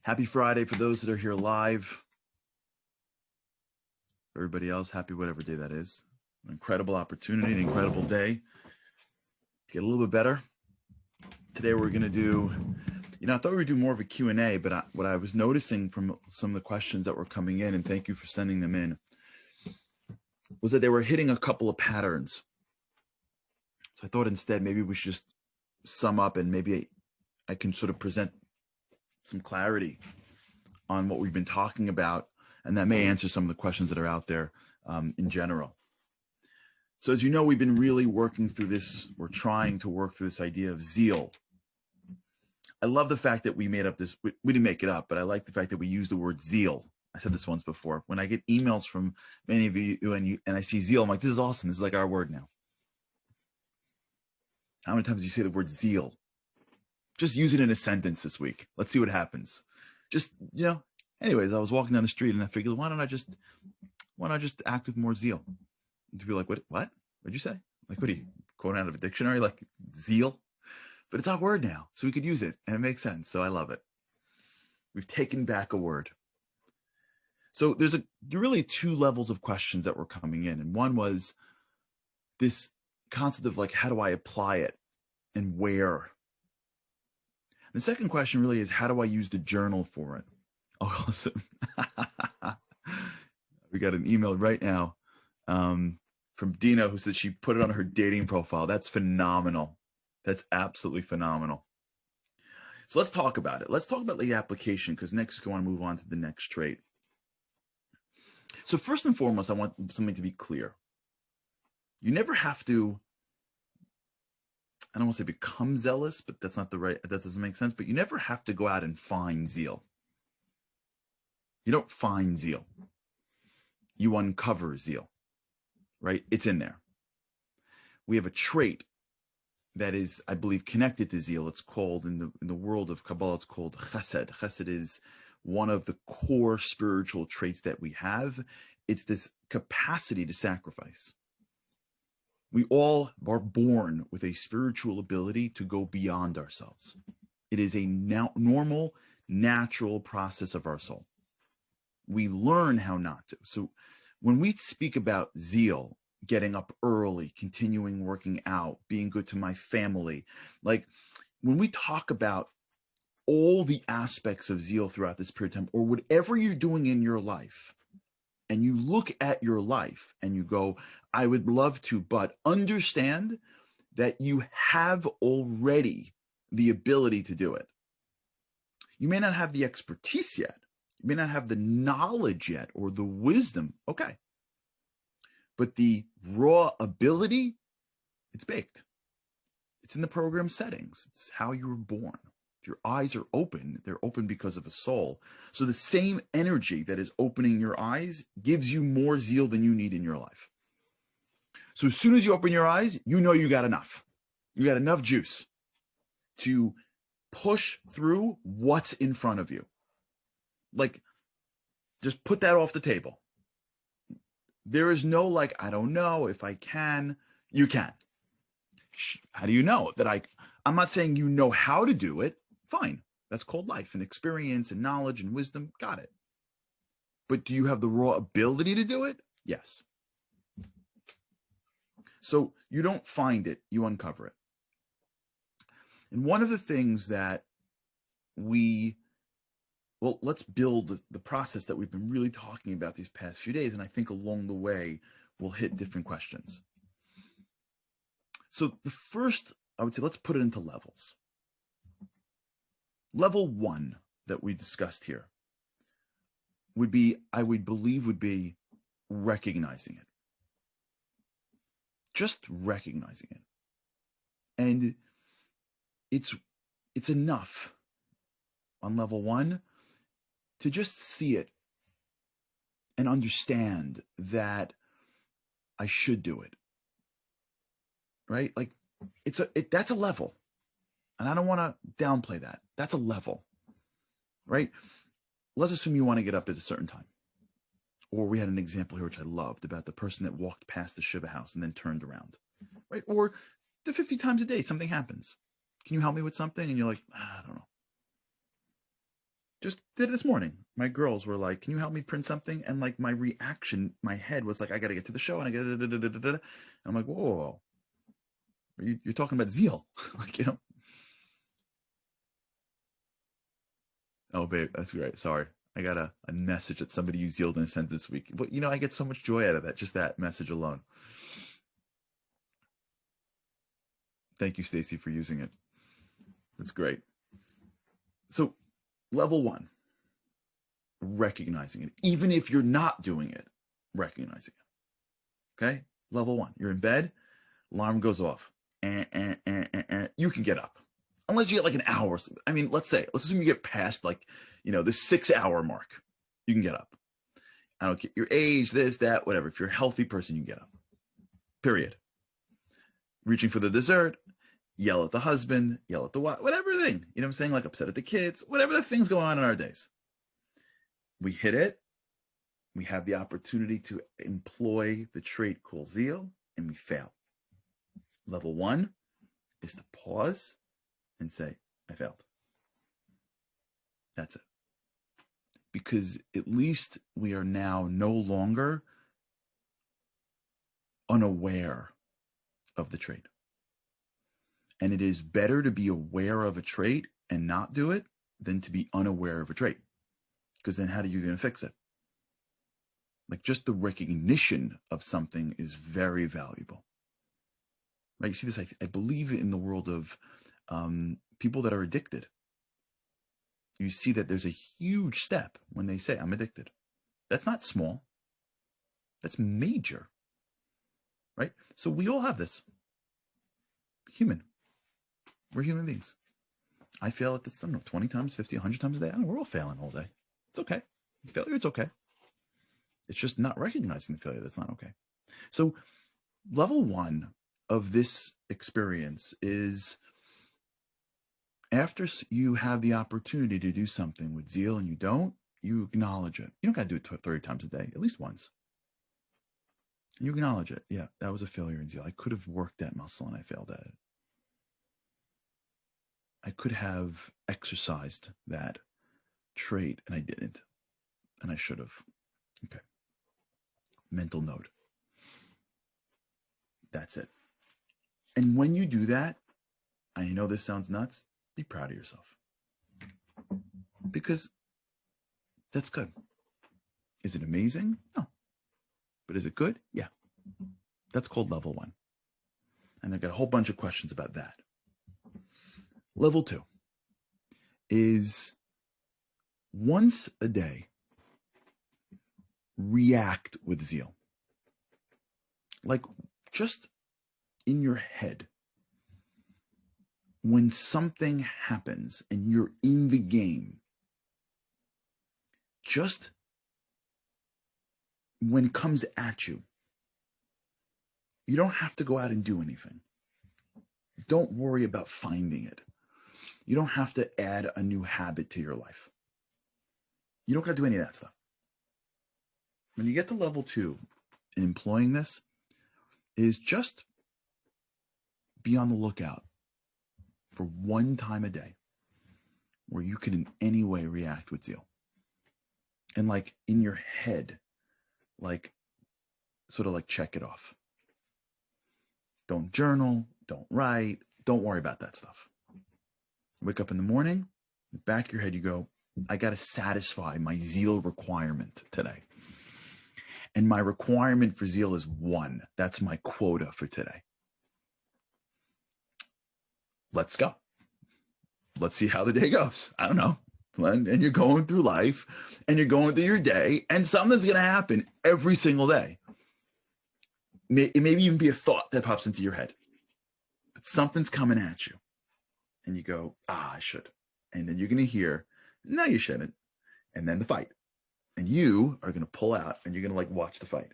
Happy Friday for those that are here live. Everybody else, happy whatever day that is. An incredible opportunity, an incredible day to get a little bit better. Today we're going to do, I thought we would do more of a Q&A, but what I was noticing from some of the questions that were coming in, and thank you for sending them in, was that they were hitting a couple of patterns. So I thought instead maybe we should just sum up and maybe I can sort of present some clarity on what we've been talking about, and that may answer some of the questions that are out there in general. So as you know, we've been really working through this, we're trying to work through this idea of zeal. I love the fact that we made up this, we didn't make it up, but I like the fact that we use the word zeal. I said this once before. When I get emails from many of you and I see zeal, I'm like, this is awesome. This is like our word now. How many times do you say the word zeal? Just use it in a sentence this week. Let's see what happens. Just, anyways, I was walking down the street and I figured, why don't I just act with more zeal? And to be like, what? What'd you say? Like, what are you quoting out of a dictionary? Like zeal? But it's our word now, so we could use it and it makes sense. So I love it. We've taken back a word. So there's really two levels of questions that were coming in. And one was this concept of like, how do I apply it and where? The second question really is, how do I use the journal for it? Oh, awesome. We got an email right now from Dina who said she put it on her dating profile. That's phenomenal. That's absolutely phenomenal. So let's talk about it. Let's talk about the application, because next I want to move on to the next trait. So first and foremost, I want something to be clear. You never have to, I don't want to say become zealous, but that doesn't make sense, but you never have to go out and find zeal. You don't find zeal. You uncover zeal, right? It's in there. We have a trait that is, I believe, connected to zeal. It's called, in the world of Kabbalah, it's called chesed. Chesed is one of the core spiritual traits that we have. It's this capacity to sacrifice. We all are born with a spiritual ability to go beyond ourselves. It is a normal, natural process of our soul. We learn how not to. So when we speak about zeal, getting up early, continuing working out, being good to my family, like when we talk about all the aspects of zeal throughout this period of time, or whatever you're doing in your life, and you look at your life and you go, I would love to, but understand that you have already the ability to do it. You may not have the expertise yet. You may not have the knowledge yet or the wisdom. Okay. But the raw ability, it's baked. It's in the program settings. It's how you were born. If your eyes are open, they're open because of a soul. So the same energy that is opening your eyes gives you more zeal than you need in your life. So as soon as you open your eyes, you know you got enough. You got enough juice to push through what's in front of you. Like, just put that off the table. There is no like, I don't know if I can. You can. How do you know that I'm not saying you know how to do it. Fine. That's called life and experience and knowledge and wisdom. Got it. But do you have the raw ability to do it? Yes. So you don't find it, you uncover it. And one of the things that let's build the process that we've been really talking about these past few days. And I think along the way, we'll hit different questions. So the first, I would say, let's put it into levels. Level one that we discussed here would be, I would believe, would be recognizing it. Just recognizing it. And it's enough on level one to just see it and understand that I should do it. Right? Like that's a level. And I don't want to downplay that. That's a level. Right? Let's assume you want to get up at a certain time. Or we had an example here, which I loved, about the person that walked past the Shiva house and then turned around. Right? Or the 50 times a day, something happens. Can you help me with something? And you're like, I don't know. Just did it this morning. My girls were like, "Can you help me print something?" And like my reaction, my head was like, "I got to get to the show," and I get. And I'm like, "Whoa, you're talking about Zeal, like Oh, babe, that's great. Sorry, I got a message that somebody used Zeal and sent this week. But I get so much joy out of that, just that message alone. Thank you, Stacy, for using it. That's great. So, level one, recognizing it, even if you're not doing it, recognizing it. Okay, level one, you're in bed, alarm goes off, you can get up, unless you get like an hour sleep. I mean, let's assume you get past like the 6 hour mark, you can get up. I don't care your age, this, that, whatever. If you're a healthy person, you get up. Period. Reaching for the dessert, yell at the husband, yell at the wife, whatever thing. You know what I'm saying? Like upset at the kids, whatever the things going on in our days. We hit it. We have the opportunity to employ the trait called zeal, and we fail. Level one is to pause and say, I failed. That's it. Because at least we are now no longer unaware of the trait. And it is better to be aware of a trait and not do it than to be unaware of a trait. Because then how are you going to fix it? Like just the recognition of something is very valuable. Right? You see this, I believe in the world of people that are addicted. You see that there's a huge step when they say, I'm addicted. That's not small. That's major. Right? So we all have this. Human. We're human beings. I fail at this, I don't know, 20 times, 50, 100 times a day. I don't know, we're all failing all day. It's okay. Failure, it's okay. It's just not recognizing the failure that's not okay. So level one of this experience is after you have the opportunity to do something with zeal and you don't, you acknowledge it. You don't got to do it 30 times a day, at least once. You acknowledge it. Yeah, that was a failure in zeal. I could have worked that muscle and I failed at it. I could have exercised that trait and I didn't. And I should have. Okay. Mental note. That's it. And when you do that, I know this sounds nuts, be proud of yourself. Because that's good. Is it amazing? No. But is it good? Yeah. That's called level one. And I've got a whole bunch of questions about that. Level two is once a day, react with zeal. Like just in your head, when something happens and you're in the game, just when it comes at you, you don't have to go out and do anything. Don't worry about finding it. You don't have to add a new habit to your life. You don't got to do any of that stuff. When you get to level two in employing this, is just be on the lookout for one time a day where you can in any way react with zeal. And like in your head, like sort of like check it off. Don't journal, don't write, don't worry about that stuff. Wake up in the morning, in the back of your head, you go, I got to satisfy my zeal requirement today. And my requirement for zeal is 1. That's my quota for today. Let's go. Let's see how the day goes. I don't know. And you're going through life and you're going through your day and something's going to happen every single day. It may even be a thought that pops into your head. But something's coming at you. And you go, I should. And then you're going to hear, no, you shouldn't. And then the fight. And you are going to pull out and you're going to like watch the fight.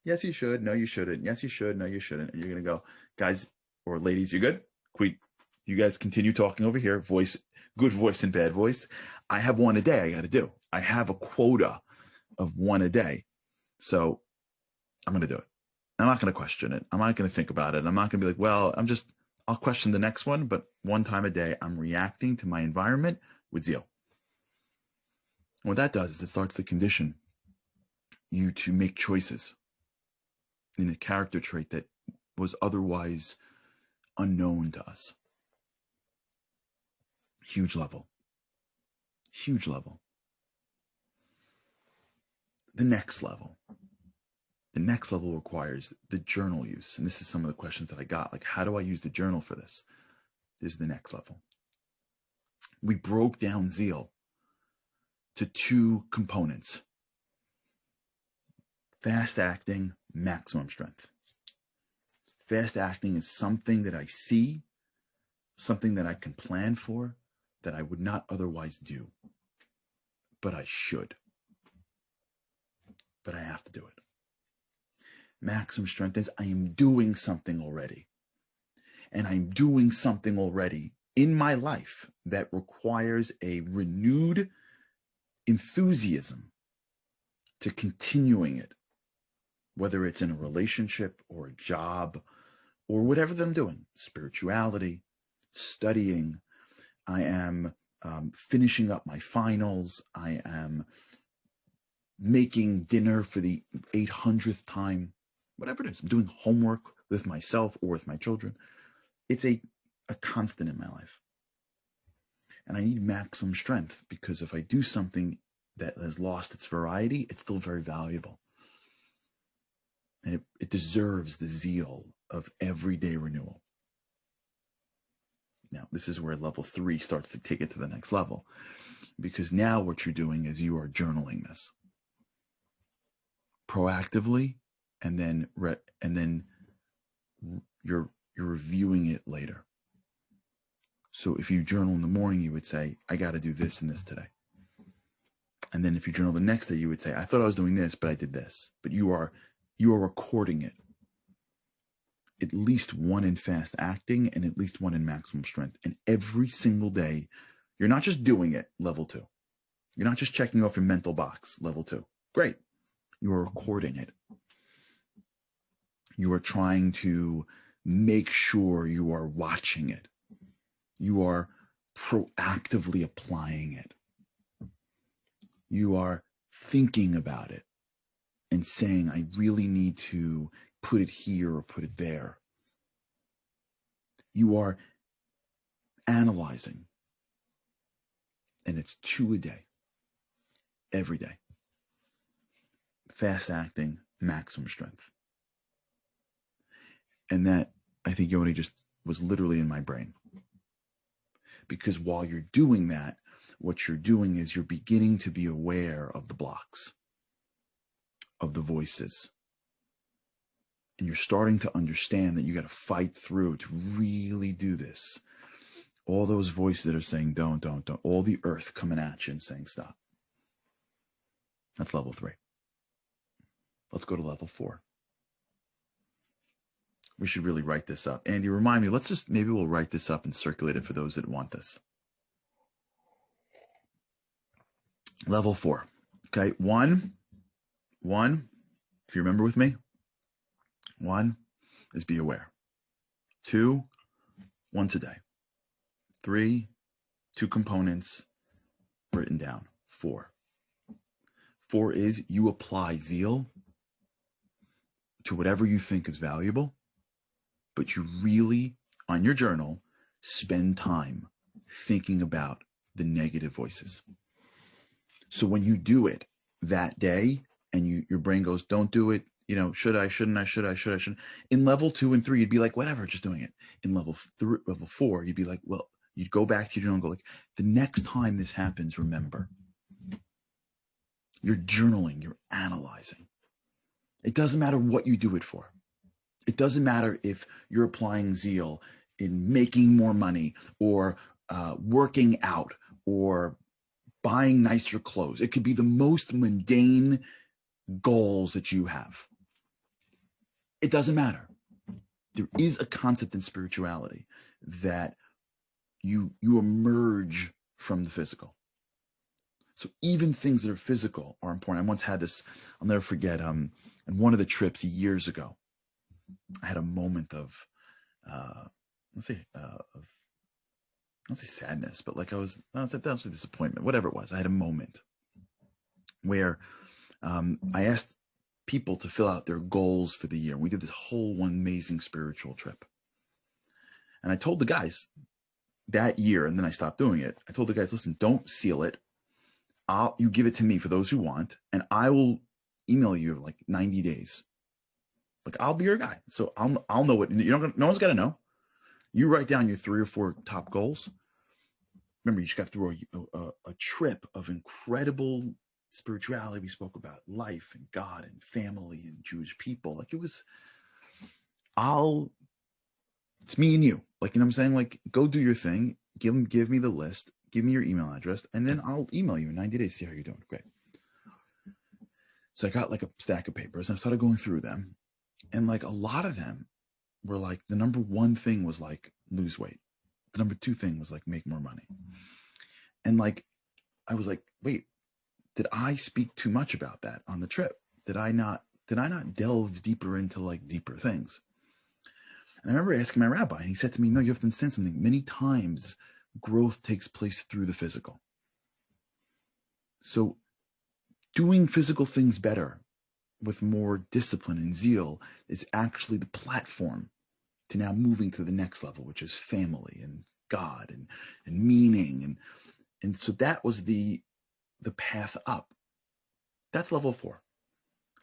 Yes, you should. No, you shouldn't. Yes, you should. No, you shouldn't. And you're going to go, guys or ladies, you good? You guys continue talking over here. Voice, good voice and bad voice. I have one a day I got to do. I have a quota of one a day. So I'm going to do it. I'm not going to question it. I'm not going to think about it. I'm not going to be like, well, I'll question the next one. But one time a day, I'm reacting to my environment with zeal. what that does is it starts to condition you to make choices in a character trait that was otherwise unknown to us. Huge level. Huge level. The next level. The next level requires the journal use. And this is some of the questions that I got. Like, how do I use the journal for this? This is the next level. We broke down zeal to two components: fast acting, maximum strength. Fast acting is something that I see, something that I can plan for, that I would not otherwise do, but I should. But I have to do it. Maximum strength is I am doing something already. And I'm doing something already in my life that requires a renewed enthusiasm to continuing it, whether it's in a relationship or a job or whatever that I'm doing, spirituality, studying. I am finishing up my finals. I am making dinner for the 800th time, whatever it is. I'm doing homework with myself or with my children. It's a constant in my life. And I need maximum strength, because if I do something that has lost its variety, it's still very valuable. And it deserves the zeal of everyday renewal. Now, this is where level 3 starts to take it to the next level, because now what you're doing is you are journaling this proactively, and then you're reviewing it later. So if you journal in the morning, you would say, I got to do this and this today. And then if you journal the next day, you would say, I thought I was doing this, but I did this. But you are recording it. At least one in fast acting and at least one in maximum strength. And every single day, you're not just doing it, level 2. You're not just checking off your mental box, level 2. Great. You are recording it. You are trying to make sure you are watching it. You are proactively applying it. You are thinking about it and saying, I really need to put it here or put it there. You are analyzing. And it's 2 a day. Every day. Fast acting, maximum strength. And that, I think, Yoni, just was literally in my brain. Because while you're doing that, what you're doing is you're beginning to be aware of the blocks, of the voices. And you're starting to understand that you got to fight through to really do this. All those voices that are saying, don't. All the earth coming at you and saying, stop. That's level 3. Let's go to level 4. We should really write this up. Andy, remind me, maybe we'll write this up and circulate it for those that want this. Level 4. Okay. One, if you remember with me, 1 is be aware. 2, once a day. 3, 2 components written down. 4 is you apply zeal to whatever you think is valuable, but you really, on your journal, spend time thinking about the negative voices. So when you do it that day and your brain goes, don't do it, should I, shouldn't I, should I, shouldn't. In level 2 and 3, you'd be like, whatever, just doing it. In level 4, you'd be like, well, you'd go back to your journal and go like, the next time this happens, remember. You're journaling, you're analyzing. It doesn't matter what you do it for. It doesn't matter if you're applying zeal in making more money or working out or buying nicer clothes. It could be the most mundane goals that you have. It doesn't matter. There is a concept in spirituality that you emerge from the physical. So even things that are physical are important. I once had this, I'll never forget, on one of the trips years ago, I had a moment of, let's say sadness, but like that was a disappointment, whatever it was. I had a moment. where I asked people to fill out their goals for the year. We did this whole one amazing spiritual trip. And I told the guys that year, and then I stopped doing it. I told the guys, listen, don't seal it. You give it to me for those who want, and I will email you like 90 days. Like, I'll be your guy. So I'll know what, no one's got to know. You write down your 3 or 4 top goals. Remember, you just got through a trip of incredible spirituality. We spoke about life and God and family and Jewish people. Like, it's me and you. Like, you know what I'm saying? Like, go do your thing. Give me the list. Give me your email address, and then I'll email you in 90 days. See how you're doing. Great. So I got like a stack of papers, and I started going through them, and like a lot of them were like, the number 1 thing was like lose weight. The number 2 thing was like make more money. And like, I was like, wait, did I speak too much about that on the trip? Did I not delve deeper into like deeper things? And I remember asking my rabbi, and he said to me, no, you have to understand something. Many times growth takes place through the physical. So doing physical things better with more discipline and zeal is actually the platform to now moving to the next level, which is family and God and meaning. And so that was the path up. That's level 4.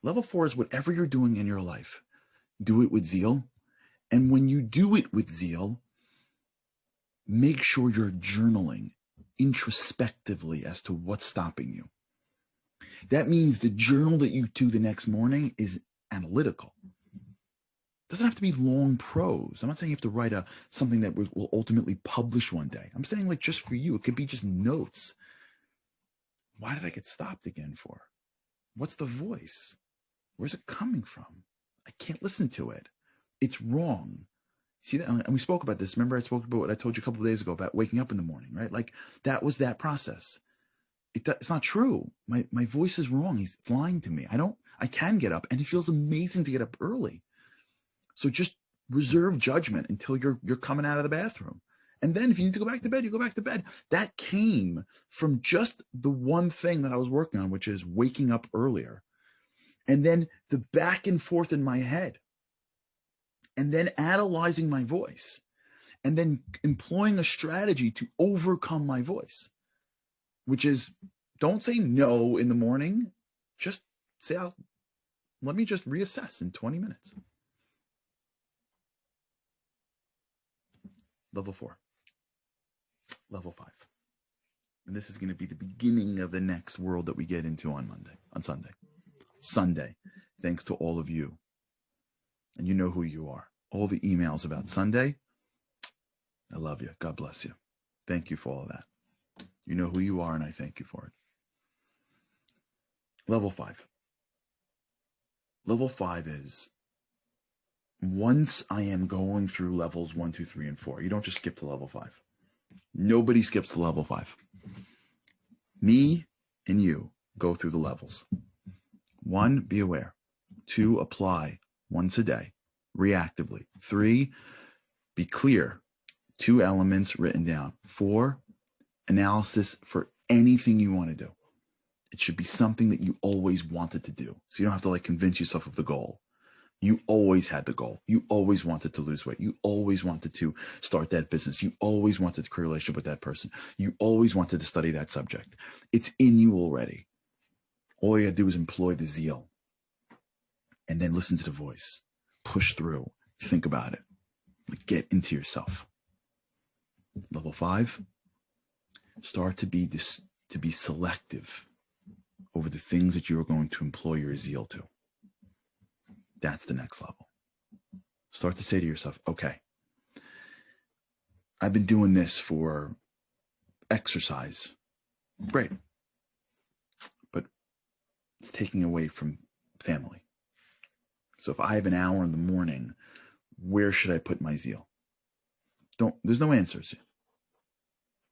Level 4 is whatever you're doing in your life, do it with zeal. And when you do it with zeal, make sure you're journaling introspectively as to what's stopping you. That means the journal that you do the next morning is analytical. It doesn't have to be long prose. I'm not saying you have to write something that will ultimately publish one day. I'm saying like just for you, it could be just notes. Why did I get stopped again for? What's the voice? Where's it coming from? I can't listen to it. It's wrong. See that? And we spoke about this. Remember I spoke about what I told you a couple of days ago about waking up in the morning, right? Like that was that process. It's not true. My voice is wrong. It's lying to me. I can get up, and it feels amazing to get up early. So just reserve judgment until you're coming out of the bathroom. And then if you need to go back to bed, you go back to bed. That came from just the one thing that I was working on, which is waking up earlier. And then the back and forth in my head. And then analyzing my voice. And then employing a strategy to overcome my voice, which is don't say no in the morning. Just say, let me just reassess in 20 minutes. Level 4. Level 5. And this is going to be the beginning of the next world that we get into on Sunday. Sunday, thanks to all of you. And you know who you are. All the emails about Sunday, I love you. God bless you. Thank you for all of that. You know who you are, and I thank you for it. Level 5. Level 5 is once I am going through levels 1, 2, 3, and 4. You don't just skip to level 5. Nobody skips to level 5. Me and you go through the levels. 1, be aware. 2, apply once a day, reactively. 3, be clear. 2 elements written down. 4, analysis for anything you want to do. It should be something that you always wanted to do. So you don't have to like convince yourself of the goal. You always had the goal. You always wanted to lose weight. You always wanted to start that business. You always wanted to create a relationship with that person. You always wanted to study that subject. It's in you already. All you gotta do is employ the zeal and then listen to the voice. Push through. Think about it. Get into yourself. Level 5, start to be selective over the things that you are going to employ your zeal to. That's the next level. Start to say to yourself, okay, I've been doing this for exercise. Great. But it's taking away from family. So if I have an hour in the morning, where should I put my zeal? There's no answers.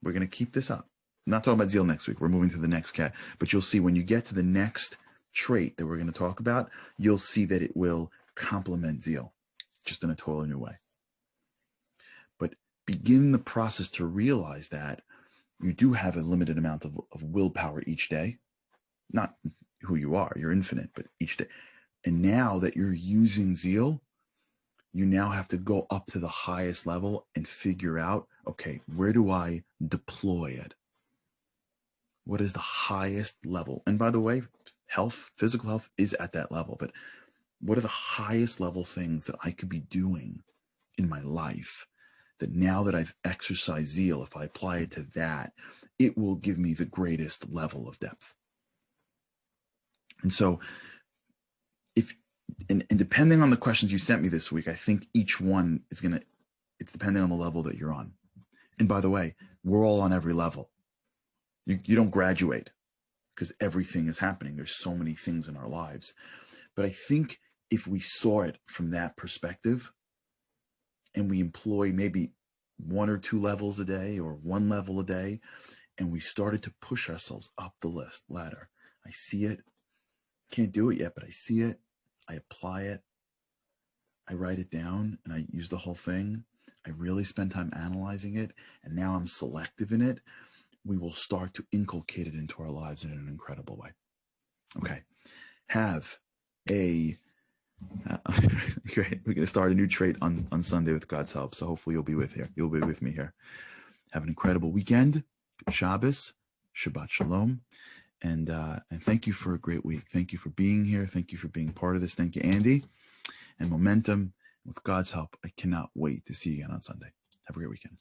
We're going to keep this up. I'm not talking about zeal next week. We're moving to the next cat. But you'll see when you get to the next trait that we're going to talk about, you'll see that it will complement zeal, just in a totally new way. But begin the process to realize that you do have a limited amount of willpower each day. Not who you are. You're infinite, but each day. And now that you're using zeal, you now have to go up to the highest level and figure out, okay, where do I deploy it? What is the highest level? And by the way, health, physical health is at that level, but what are the highest level things that I could be doing in my life that now that I've exercised zeal, if I apply it to that, it will give me the greatest level of depth. And so and depending on the questions you sent me this week, I think each one is it's depending on the level that you're on. And by the way, we're all on every level. You don't graduate because everything is happening. There's so many things in our lives. But I think if we saw it from that perspective and we employ maybe 1 or 2 levels a day or 1 level a day, and we started to push ourselves up the ladder. I see it. Can't do it yet, but I see it. I apply it. I write it down and I use the whole thing. I really spend time analyzing it, and now I'm selective in it. We will start to inculcate it into our lives in an incredible way. Okay. Have a great. We're going to start a new trait on Sunday with God's help. So hopefully you'll be with me here. Have an incredible weekend. Good Shabbos, Shabbat Shalom. And thank you for a great week. Thank you for being here. Thank you for being part of this. Thank you, Andy. And Momentum. With God's help, I cannot wait to see you again on Sunday. Have a great weekend.